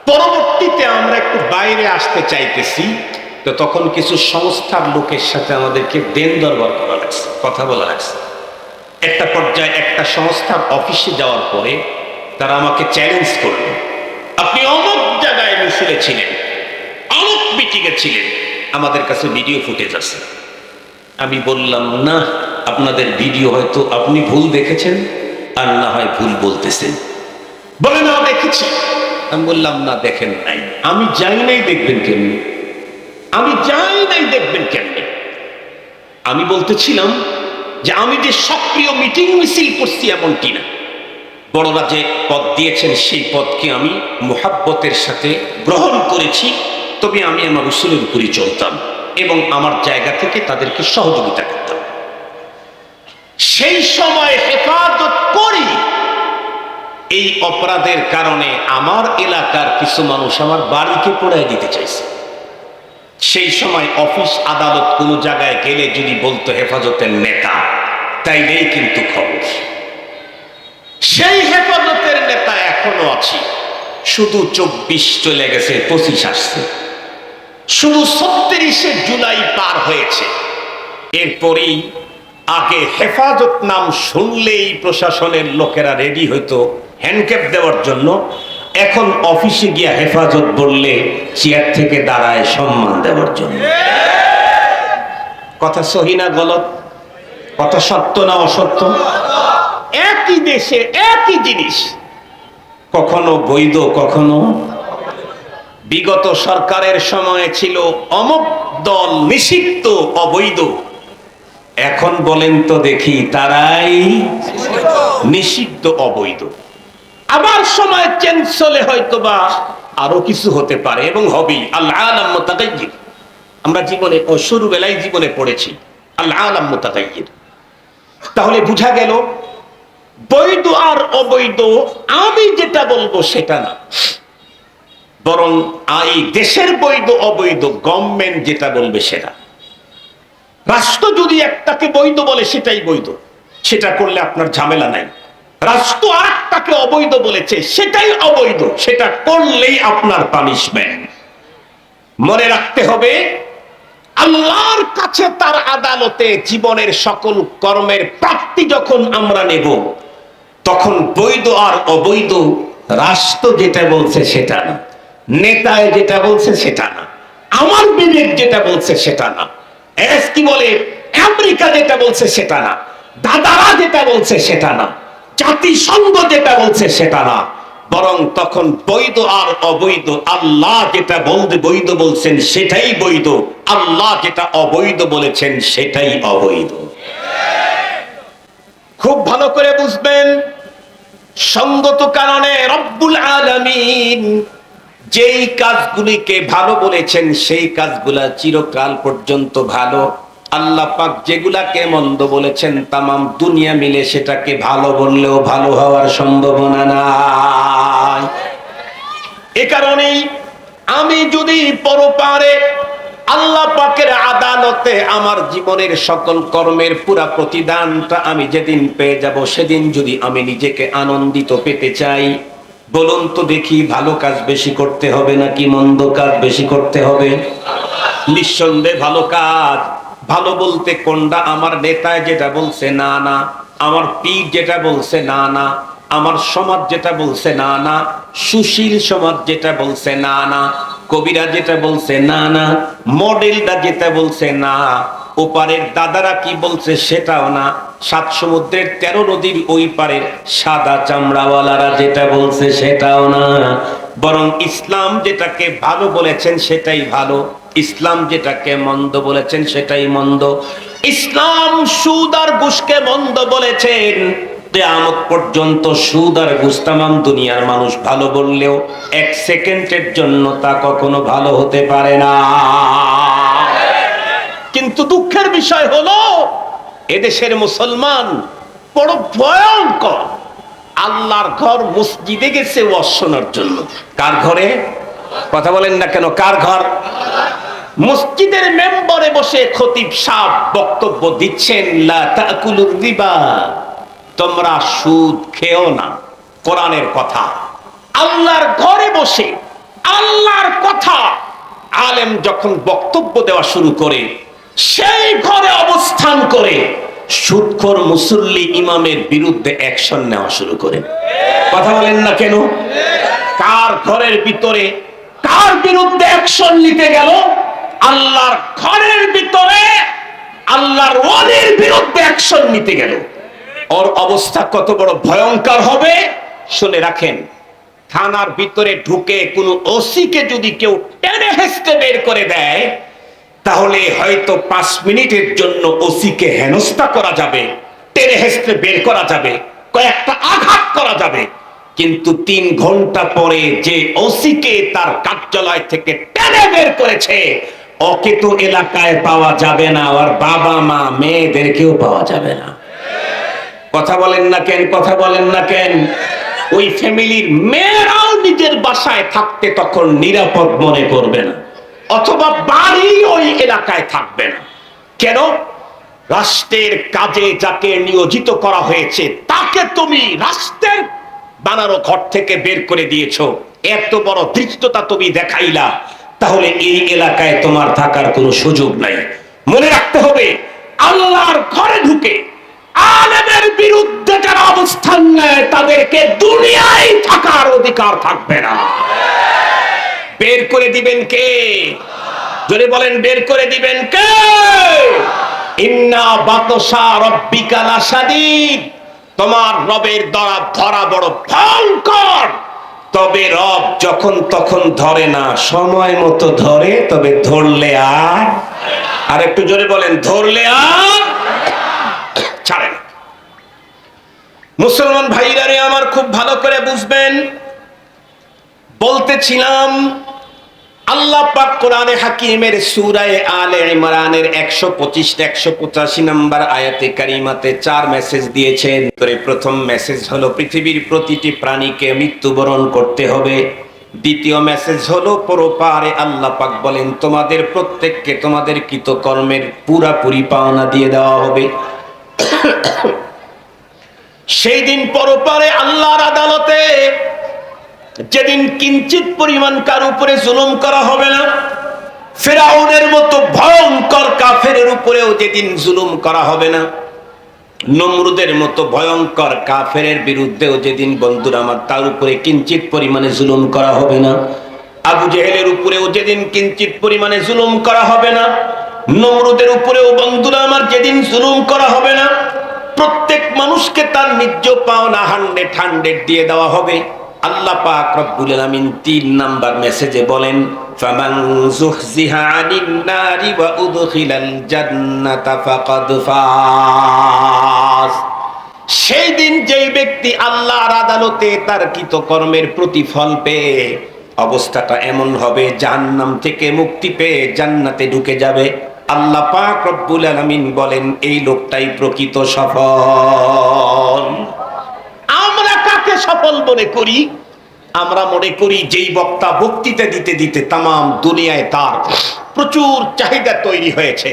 পরবর্তীতে আমরা একটু বাইরে আসতে চাইতেছি, তো তখন কিছু সংস্থার লোকের সাথে আমাদেরকে দেন দরবার করা লাগছে, কথা বলা লাগছে। একটা পর্যায়ে একটা সংস্থার অফিসে যাওয়ার পরে তারা আমাকে চ্যালেঞ্জ করলো, আপনি অমুক জায়গায় মিছিলে ছিলেন, অমুক মিটিংয়ে ছিলেন, আমাদের কাছে ভিডিও ফুটেজ আছে। আমি বললাম, না, আপনাদের ভিডিও হয়তো আপনি ভুল দেখেছেন, আর না হয় ভুল বলতেছেন। বলে, না দেখেছি। আমি বললাম, না দেখেন নাই। আমি যাই নাই, দেখবেন কেমনি? আমি যাই নাই, দেখবেন কেমনি? আমি বলতেছিলাম যে আমি যে সক্রিয় মিটিং মিছিল করছি এমনটি না, বড়রা যে পদ দিয়েছেন সেই পদকে আমি মুহাব্বতের সাথে গ্রহণ করেছি, তবে আমি আমার উসুলের উপরই চলতাম এবং আমার জায়গা থেকে তাদেরকে সহযোগিতা করতাম। সেই সময় হেফাজত করি, এই অপরাধের কারণে আমার এলাকার কিছু মানুষ আমার বাড়িকে পোড়ায় দিতে চাইছে। সেই সময় অফিস আদালত কোনো জায়গায় গেলে যদি বলতো হেফাজতের নেতা, তাইলেই কিন্তু খবর। সেই হেফাজতের নেতা এখনো আছি, শুধু 24 চলে গেছে, 25 আসছে, শুধু 36শে জুলাই পার হয়েছে। এরপরেই আগে হেফাজত নাম শুনলেই প্রশাসনের লোকেরা রেডি হইতো হ্যান্ডক্যাপ দেওয়ার জন্য, এখন অফিসে গিয়া হেফাজত বললে চেয়ার থেকে দাঁড়ায় সম্মান দেওয়ার জন্য। কথা সহি না গলত? কথা সত্য না অসত্য? একই দেশে একই জিনিস, কখনো বৈধ কখনো। বিগত সরকারের সময় ছিল অমুক দল নিষিদ্ধ অবৈধ, এখন বলেন তো দেখি তারাই নিষিদ্ধ অবৈধ। আবার সময় চেঞ্জ হলে হয়তোবা আরো কিছু হতে পারে এবং হবেই। আল্লাহ আলাম মুতাগায়্যির, আমরা জীবনে শুরুবেলায় জীবনে পড়েছি আল্লাহ আলাম মুতাগায়্যির। তাহলে বুঝা গেল বৈধ আর অবৈধ আমি যেটা বলবো সেটা না, বরং এই দেশের বৈধ অবৈধ গভর্নমেন্ট যেটা বলবে সেটা। রাষ্ট্র যদি একটাকে বৈধ বলে সেটাই বৈধ, সেটা করলে আপনার ঝামেলা নাই। রাষ্ট্র আরেকটাকে অবৈধ বলেছে সেটাই অবৈধ, সেটা করলেই আপনার পানিশমেন্ট। মনে রাখতে হবে আল্লাহর কাছে তার আদালতে জীবনের সকল কর্মের প্রাপ্তি যখন আমরা নেব, তখন বৈধ আর অবৈধ রাষ্ট্র যেটা বলছে সেটা না, নেতায় যেটা বলছে সেটা না, আমার বিবেক যেটা বলছে সেটা না, কি বলে আমেরিকা যেটা বলছে সেটা না, দাদারা যেটা বলছে সেটা না, জাতিসংঘ যেটা বলছে সেটা না, বরং তখন বৈধ আর অবৈধ আল্লাহ যেটা বৈধ বলছেন সেটাই বৈধ, আল্লাহ যেটা অবৈধ বলেছেন সেটাই অবৈধ। খুব ভালো করে বুঝবেন, সঙ্গত কারণে রব্বুল আলামিন যেই কাজগুলিকে ভালো বলেছেন সেই কাজগুলা চিরকাল পর্যন্ত ভালো। আল্লাহ পাক যেগুলাকে মন্দ বলেছেন তামাম দুনিয়া মিলে সেটাকে ভালো বললেও ভালো হওয়ার সম্ভাবনা নাই। এ কারণেই আমি যদি পরপারে আল্লাহ পাকের আদালতে আমার জীবনের সকল কর্মের পুরা প্রতিদানটা আমি যেদিন পেয়ে যাব, সেদিন যদি আমি নিজেকে আনন্দিত পেতে চাই, বলুন তো দেখি ভালো কাজ বেশি করতে হবে নাকি মন্দ কাজ বেশি করতে হবে? নিঃসন্দেহে ভালো কাজ। ভালো বলতে কোনটা? আমার নেতায় যেটা বলছে না না, আমার পীর যেটা বলছে না না, আমার সমাজ যেটা বলছে না না, সুশীল সমাজ যেটা বলছে না না, কবিরা যেটা বলছে না না, মডেলটা যেটা বলছে না, ওপারের দাদারা কি বলছে সেটাও না, 7 সমুদ্রের 13 নদীর ওই পারের সাদা চামড়াওয়ালারা যেটা বলছে সেটাও না, বরং ইসলাম যেটাকে ভালো বলেছেন সেটাই ভালো, ইসলাম যেটাকে মন্দ বলেছেন সেটাই মন্দ। ইসলাম সুদ আর ঘুষকে মন্দ বলেছেন, কিয়ামত পর্যন্ত সুদ আর ঘুষ তামাম দুনিয়ার মানুষ ভালো বললেও 1 সেকেন্ডের জন্য তা কখনো ভালো হতে পারে না। কিন্তু দুঃখের বিষয় হলো এদেশের মুসলমান বড় ভয়ঙ্কর। আল্লাহর ঘর মসজিদে গেছে ওয়াজ শোনার জন্য। কার ঘরে? কথা বলেন না কেন? কার ঘর? মসজিদের মেম্বরে বসে খতিব সাহেব বক্তব্য দিচ্ছেন, লা তাকুলুর রিবা, তোমরা সুদ খেও না, কোরআনের কথা। আল্লাহর ঘরে বসে আল্লাহর কথা আলেম যখন বক্তব্য দেওয়া শুরু করে, সেই ঘরে অবস্থান করে সুদখোর মুসল্লি ইমামের বিরুদ্ধে অ্যাকশন নেওয়া শুরু করে। কথা বলেন না কেন? কার ঘরের ভিতরে কার বিরুদ্ধে অ্যাকশন নিতে গেল? আল্লাহর ঘরের ভিতরে আল্লাহর ওয়ালির বিরুদ্ধে অ্যাকশন নিতে গেল। ওর অবস্থা কত বড় ভয়ঙ্কর হবে শুনে রাখেন। থানার ভিতরে ঢুকে কোন ওসিকে যদি কেউ টেনে হেঁচড়ে বের করে দেয়, তাহলে হয়তো 5 মিনিটের জন্য ওসিকে হেনস্থা করা যাবে, টেনে হেঁচড়ে বের করা যাবে, কয়েকটা আঘাত করা যাবে, কিন্তু 3 ঘন্টা পরে যে ওসিকে তার কার্যালয় থেকে টেনে বের করেছে, ওকে তো এলাকায় পাওয়া যাবে না, আর বাবা মা মেয়েদেরকেও পাওয়া যাবে না। কথা বলেন না কেন? কথা বলেন না কেন? ওই ফ্যামিলির মেয়েরাও নিজের বাসায় থাকতে তখন নিরাপদ মনে করবে না, অথবা বাড়ি ওই এলাকায় থাকবে না। কেন? রাষ্ট্রের কাজে যাকে নিয়োজিত করা হয়েছে তাকে তুমি রাষ্ট্রের বানানো ঘর থেকে বের করে দিয়েছো, এত বড় ধৃষ্টতা তুমি দেখাইলা, তাহলে এই এলাকায় তোমার থাকার কোনো সুযোগ নাই। মনে রাখতে হবে, আল্লাহর ঘরে ঢুকে আলেমের বিরুদ্ধে যারা অবস্থান নেয় তাদেরকে দুনিয়ায় থাকার অধিকার থাকবে না। বের করে দিবেন কে? জোরে বলেন, বের করে দিবেন কে? ইন্না বাতশা রাব্বিকা লাশাদীদ, তোমার রবের ধরা বড় ভয়ঙ্কর। তবে রব যখন তখন ধরে না, সময় মতো ধরে, তবে ধরলে আর একটু জোরে বলেন, ধরলে আর ছাড়ে না। মুসলমান ভাইরা রে আমার, খুব ভালো করে বুঝবেন। বলতেছিলাম আল্লাহ পাক কোরআনে হাকিমের সূরা আলে ইমরানের 125-185 নম্বর আয়াতে কারিমাতে 4 মেসেজ দিয়েছেন। প্রথম মেসেজ হলো পৃথিবীর প্রতিটি প্রাণীকে মৃত্যুবরণ করতে হবে। দ্বিতীয় মেসেজ হলো পরপারে আল্লাহ পাক বলেন তোমাদের প্রত্যেককে তোমাদের কৃতকর্মের পুরাপুরি পাওনা দিয়ে দেওয়া হবে। সেই দিন পরপারে আল্লাহর আদালতে যেদিন কিঞ্চিত পরিমাণ কার উপরে জুলুম করা হবে না, ফিরাউনের মতো ভয়ঙ্কর কাফেরের উপরেও যেদিন জুলুম করা হবে না, নমরুদের মতো ভয়ঙ্কর কাফেরের বিরুদ্ধেও যেদিন বন্ধুরা আমার তার উপরে কিঞ্চিত পরিমাণে জুলুম করা হবে না, আবু জেহেলের উপরেও যেদিন কিঞ্চিত পরিমাণে জুলুম করা হবে না, নমরুদের উপরেও বন্ধুরা আমার যেদিন জুলুম করা হবে না, প্রত্যেক মানুষকে তার ন্যায্য পাওনা 100 দিয়ে দেওয়া হবে। আল্লাহ পাক রব্বুল আলামিন 3 নাম্বার মেসেজে বলেন ফামান যুহজিহা আনিন নারি ওয়া উদখিলাল জান্নাতা ফাকাদ ফাজ। সেই দিন যেই ব্যক্তি আল্লাহর আদালতে তার কৃতকর্মের প্রতিফল পেয়ে অবস্থাটা এমন হবে জাহান্নাম থেকে মুক্তি পেয়ে জান্নাতে ঢুকে যাবে, আল্লাহ পাক রব্বুল আলামিন বলেন এই লোকটাই প্রকৃত সফল। আমরা কাকে সফল মনে করি? আমরা মনে করি যেই বক্তা বক্তৃতা দিতে দিতে তাম দুনিয়ায় তার প্রচুর চাহিদা তৈরি হয়েছে,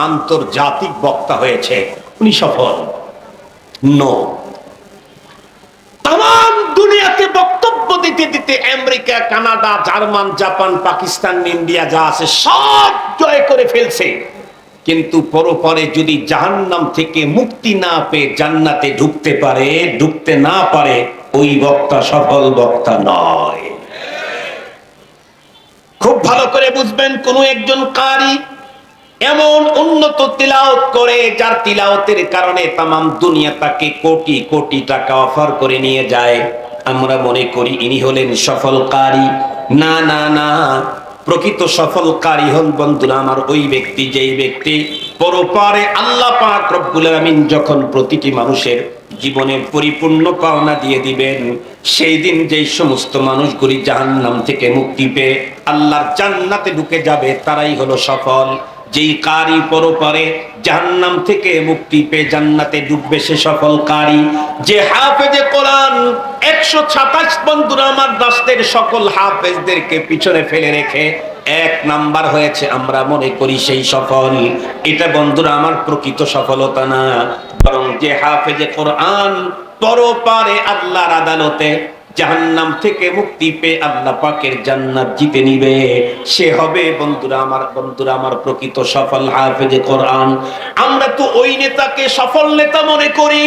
আন্তর্জাতিক বক্তা হয়েছে, উনি সফল। নো, তাম দুনিয়াতে বক্তব্য দিতে দিতে America, Canada, German, Japan, Pakistan, India যা আছে সব জয় করে ফেলছে, কিন্তু পরপরে যদি জাহান্নাম থেকে মুক্তি না পেয়ে জান্নাতে ঢুকতে না পারে, ওই বক্তা সফল বক্তা নয়। খুব ভালো করে বুঝবেন, কোন একজন কারি এমন উন্নত তিলাওয়াত করে যার তিলাওয়াতের কারণে তাম দুনিয়া তাকে কোটি কোটি টাকা অফার করে নিয়ে যায়, আমরা মনে করি ইনি হলেন সফল কারি। না না না, প্রকৃত সফল কারি হন বন্ধুরা আমার ওই ব্যক্তি যেই ব্যক্তি পরপারে আল্লাহ পাক রব্বুল আলামিন যখন প্রতিটি মানুষের জীবনের পরিপূর্ণ পাওনা দিয়ে দিবেন, সেই দিন যেই সমস্ত মানুষগুলি জাহান্নাম থেকে মুক্তি পেয়ে আল্লাহর জান্নাতে ঢুকে যাবে তারাই হলো সফল। যেই কারি পরপারে জাহান্নাম থেকে মুক্তি পেয়ে জান্নাতে ঢুকবে সে সফল কারি। যে হাফেজে কোরআন 127 বন্ধুরা আমার রাষ্ট্রের সকল হাফেজদেরকে পিছনে ফেলে রেখে 1 নাম্বার হয়েছে, আমরা মনে করি সেই সফল। এটা বন্ধুরা আমার প্রকৃত সফলতা না, বরং যে হাফেজে কোরআন পরপারে আল্লাহর আদালতে জাহান্নাম থেকে মুক্তি পেয়ে আল্লাহ পাকের জান্নাত জিতে নিবে, সে হবে বন্ধুরা আমার প্রকৃত সফল হাফেজে কোরআন। আমরা তো ওই নেতাকে সফল নেতা মনে করি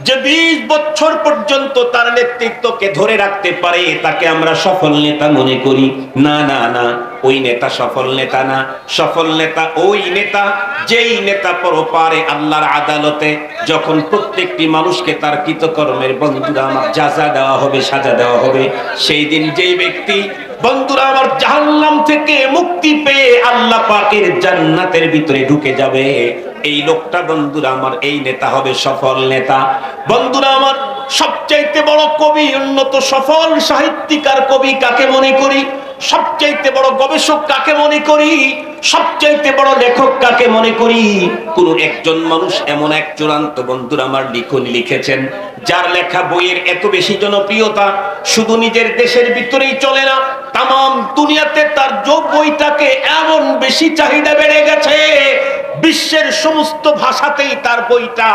যে 20 বছর পর্যন্ত তার নেতৃত্বকে ধরে রাখতে পারে, তাকে আমরা সফল নেতা মনে করি। না না না, ওই নেতা সফল নেতা না। সফল নেতা ওই নেতা যেই নেতা পরপারে আল্লাহর আদালতে যখন প্রত্যেকটি মানুষকে তার কৃতকর্মের বন্ধুরা আমার জাযা দেওয়া হবে, সাজা দেওয়া হবে, সেই দিন যেই ব্যক্তি বন্ধুরা আমার জাহান্নাম থেকে মুক্তি পেয়ে আল্লাহ পাকের জান্নাতের ভিতরে ঢুকে যাবে, এই লোকটা বন্ধুরা আমার এই নেতা হবে সফল নেতা। বন্ধুরা আমার সবচাইতে বড় কবি, উন্নত সফল সাহিত্যিক আর কবি কাকে মনে করি? সবচাইতে বড় গবেষক কাকে মনে করি? সবচাইতে বড় লেখক কাকে মনে করি? কোন একজন মানুষ এমন এক চূড়ান্ত বন্ধুরা আমার লিখনি লিখেছেন, যার লেখা বইয়ের এত বেশি জনপ্রিয়তা শুধু নিজের দেশের ভিতরেই চলে না, তাম দুনিয়াতে তার যোগ বইটাকে এমন বেশি চাহিদা বেড়ে গেছে, বিশ্বের সমস্ত ভাষাতেই তার বইটা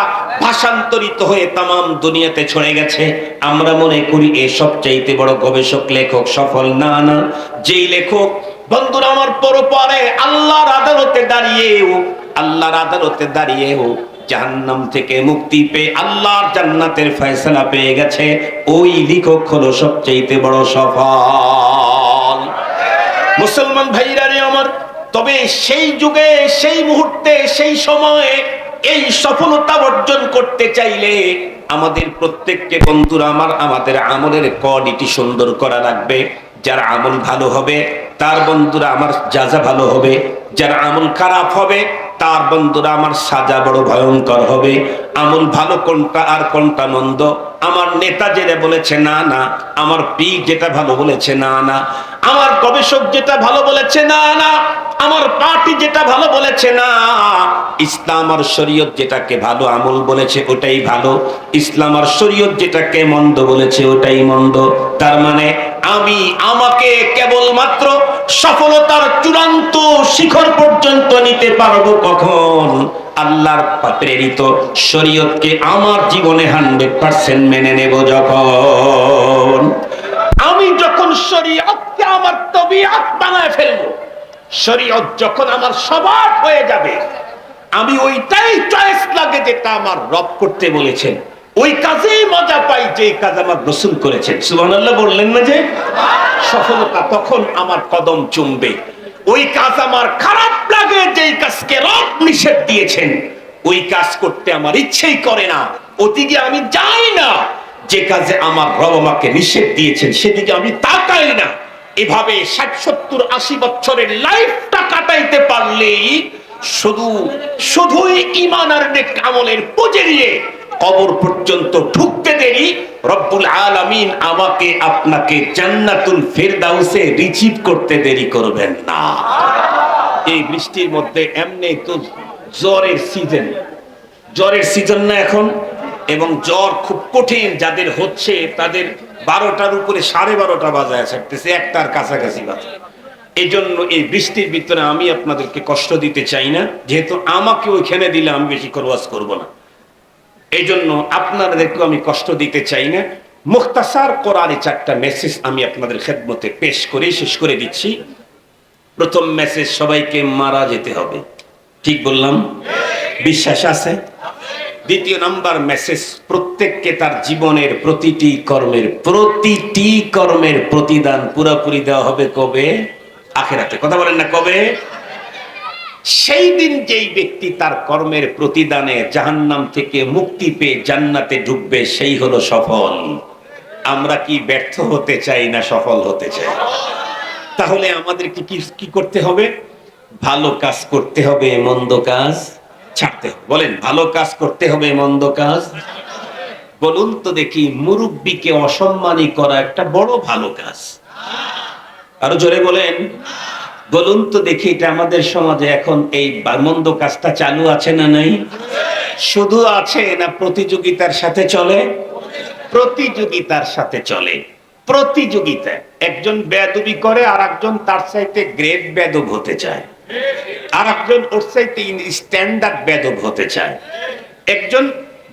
ভাষান্তরিত হয়ে তাম দুনিয়াতে ছড়ে গেছে। আমরা মনে করি এ সবচাইতে বড় গবেষক লেখক সফল। না না, যেই লেখক বন্ধুরা আমার পরপারে আল্লাহর আদালতে দাঁড়িয়েও জাহান্নাম থেকে মুক্তি পেয়ে আল্লাহর জান্নাতের ফয়সালা পেয়ে গেছে, ওই লেখক হলো সবচাইতে বড় সফল। মুসলমান ভাইরা রে আমার, তবে সেই যুগে, সেই মুহূর্তে, সেই সময়ে এই সফলতা অর্জন করতে চাইলে আমাদের প্রত্যেককে বন্ধুরা আমাদের আমলের কোয়ালিটি সুন্দর করা লাগবে। যার আমল ভালো হবে তার বন্ধুরা আমার যাজা ভালো হবে, যার আমল খারাপ হবে তার বন্ধুরা আমার সাজা বড় ভয়ঙ্কর হবে। আমল ভালো কোনটা আর কোনটা মন্দ, আমার নেতা যেটা বলেছে না না, আমার পীর যেটা ভালো বলেছে না না, আমার গবেষক যেটা ভালো বলেছে না না, আমার পার্টি যেটা ভালো বলেছে না, ইসলাম আর শরীয়ত যেটাকে ভালো আমল বলেছে ওটাই ভালো, ইসলাম আর শরীয়ত যেটাকে মন্দ বলেছে ওটাই মন্দ। তার মানে আমি আমাকে কেবলমাত্র সফলতার চূড়ান্ত শিখর পর্যন্ত নিতে পারবো কখন? আল্লাহর প্রেরিত শরীয়তকে আমার জীবনে 100% মেনে নেব যখন। আমি যখন শরীয়তকে আমার তবিয়ত বানায় ফেলবো, শরীয়ত যখন আমার স্বভাব হয়ে যাবে, আমি ওইটাই চয়েস লাগে যেটা আমার রব করতে বলেছেন, ওই কাজেই মজা পাই যে কাজ আমার রাসূল করেছেন। সুবহানাল্লাহ বললেন না যে? সফলতা তখন আমার কদম চুমবে। ওই কাজ আমার খারাপ লাগে যেই কাজকে রব নিষেধ দিয়েছেন, ওই কাজ করতে আমার ইচ্ছেই করে না, ওদিকে আমি যাই না। যে কাজে আমার রব আমাকে নিষেধ দিয়েছেন সেদিকে আমি তাকাই না। এভাবে 60, 70, 80 বছরের লাইফটা কাটাইতে পারলেই শুধুই ঈমান আর নেক আমলের পুঁজি দিয়ে কবর পর্যন্ত ঢুকতে দেরি রব্বুল আলামিন আমাকে আপনাকে জান্নাতুল ফেরদাউসে রিসিভ করতে দেরি করবেন না। এই বৃষ্টির মধ্যে এমনি তো জ্বরের সিজন না এখন, এবং জ্বর খুব কঠিন যাদের হচ্ছে তাদের 12টার উপরে 12:30 বাজায় থাকতেছে, 1টার কাছাকাছি বাজে। এই জন্য এই বৃষ্টির ভিতরে আমি আপনাদেরকে কষ্ট দিতে চাই না, যেহেতু আমাকে ওইখানে দিলে আমি বেশি ওয়াজ করব না, এই জন্য আপনাদেরকে আমি কষ্ট দিতে চাই না। মুখতাসার কোরআনে 4টা মেসেজ আমি আপনাদের খেদমতে পেশ করে শেষ করে দিচ্ছি। প্রথম মেসেজ, সবাইকে মারা যেতে হবে, ঠিক বললাম? বিশ্বাস আছে? দ্বিতীয় নাম্বার মেসেজ, প্রত্যেককে তার জীবনের প্রতিটি কর্মের প্রতিদান পুরোপুরি দেওয়া হবে কবে? আখিরাতে। কথা বলেন না কবে? সেই দিন যেই ব্যক্তি তার কর্মের প্রতিদানে জাহান্নাম থেকে মুক্তি পেয়ে জান্নাতে ঢুকবে সেই হলো সফল। আমরা কি ব্যর্থ হতে চাই না সফল হতে চাই? তাহলে আমাদেরকে কি করতে হবে? ভালো কাজ করতে হবে, মন্দ কাজ ছাড়তে হবে। বলেন, ভালো কাজ করতে হবে, মন্দ কাজ। বলুন তো দেখি, মুরব্বীকে অসম্মানী করা একটা বড় ভালো কাজ? আরো জোরে বলেন। বলুন তো দেখি, এটা আমাদের সমাজে এখন এই মন্দ কাজটা চালু আছে না নাই? শুধু আছে না প্রতিযোগিতার সাথে চলে? প্রতিযোগিতার সাথে চলে। প্রতিযোগিতা, একজন বেয়াদবি করে আর একজন তার চাইতে গ্রেট বেয়াদব হতে চায়, আর একজন ওর চাইতে স্ট্যান্ডার্ড বেয়াদব হতে চায়। একজন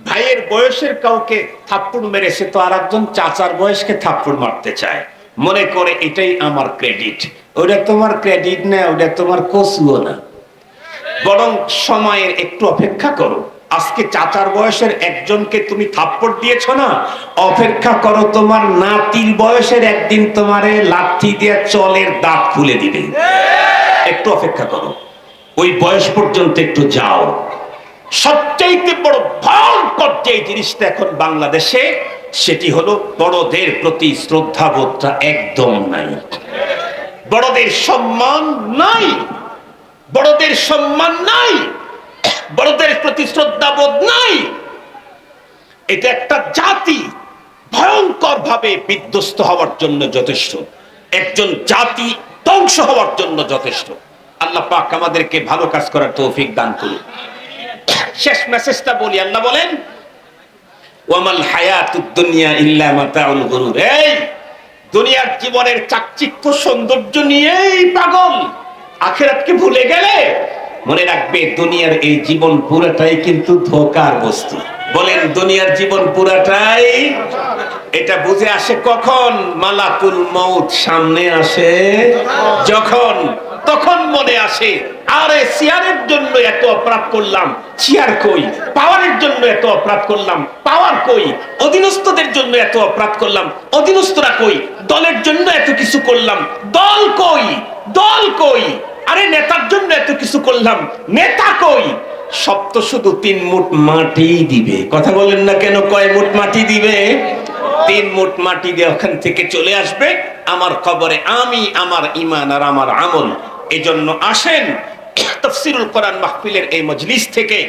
ভাইয়ের বয়সের কাউকে থাপ্পড় মেরেছে তো আর একজন চাচার বয়সকে থাপ্পড় মারতে চায়, মনে করে এটাই আমার ক্রেডিট। ওটা তোমার ক্রেডিট না, ওটা তোমার কসুও না। বরং সময়ের একটু অপেক্ষা করো। আজকে চাচার বয়সের একজনকে তুমি থাপ্পড় দিয়েছ না, অপেক্ষা করো তোমার নাতির বয়সের একদিন তোমারে লাঠি দিয়ে চলের দাঁত খুলে দিবে। একটু অপেক্ষা করো, ওই বয়স পর্যন্ত একটু যাও। সবচাইতে বড় ভয়ঙ্কর যে জিনিসটা এখন বাংলাদেশে, সেটি হলো বড়দের প্রতি শ্রদ্ধাবোধটা একদম নাই। বড়দের সম্মান নাই, বড়দের সম্মান নাই, বড়দের প্রতি শ্রদ্ধাবোধ নাই। এটা একটা জাতি ভয়ঙ্কর ভাবে বিধ্বস্ত হওয়ার জন্য যথেষ্ট, একজন জাতি ধ্বংস হওয়ার জন্য যথেষ্ট। আল্লাহ পাক আমাদেরকে ভালো কাজ করার তৌফিক দান করুন। শেষ মেসেজটা বলি, আল্লাহ বলেন, ওয়ামাল হায়াতুদ দুনিয়া ইল্লা মাতাউল গুরুর। এই দুনিয়ার জীবনের চাকচিক্য সৌন্দর্য নিয়েই পাগল, আখিরাতকে ভুলে গেলে মনে রাখবে দুনিয়ার এই জীবন পুরাটাই কিন্তু ধোঁকার বস্তু। বলেন, দুনিয়ার জীবন পুরাটাই। এটা বুঝে আসে কখন? মালাকুল মউত সামনে আসে যখন, তখন মনে আসে, আরে চেয়ারের জন্য এত অপরাধ করলাম, চেয়ার কই? পাওয়ারের জন্য এত অপরাধ করলাম, পাওয়ার কই? অধীনস্থদের জন্য এত অপরাধ করলাম, অধীনস্থরা কই? দলের জন্য এত কিছু করলাম, দল কই? দল কই? আরে নেতার জন্য এত কিছু করলাম, নেতা কই? সব তো শুধু 3 মুঠ মাটি দিবে। কথা বলেন না কেন? কয় মুঠ মাটি দিবে? 3 মুঠ মাটি দিয়ে ওখান থেকে চলে আসবে আমার কবরে আমি, আমার ঈমান আর আমার আমল। এজন্য আসেন তাফসীরুল কোরআন মাহফিলের এই মজলিস থেকে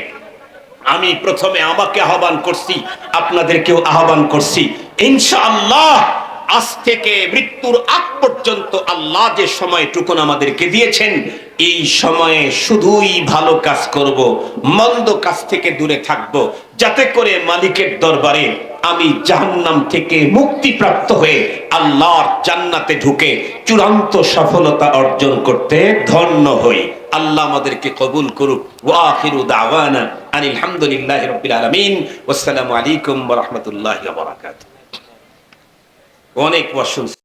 আমি প্রথমে আমাকে আহ্বান করছি, আপনাদেরকেও আহ্বান করছি, ইনশাআল্লাহ আজ থেকে মৃত্যুর আগ পর্যন্ত আল্লাহ যে সময়টুকুন আমাদেরকে দিয়েছেন, এই সময়ে শুধুই ভালো কাজ করব, মন্দ কাজ থেকে দূরে থাকব, যাতে করে মালিকের দরবারে আমি জাহান্নাম থেকে মুক্তিপ্রাপ্ত হয়ে আল্লাহর জান্নাতে ঢুকে চূড়ান্ত সফলতা অর্জন করতে ধন্য হই। আল্লাহ আমাদেরকে কবুল করুক। ওয়া আখিরু দাওয়ানা আনিল হামদুলিল্লাহি রাব্বিল আলামিন। ওয়াসসালামু আলাইকুম ওয়া রাহমাতুল্লাহি ওয়া বারাকাতুহু। অনেক ওয়াজ শুনছি।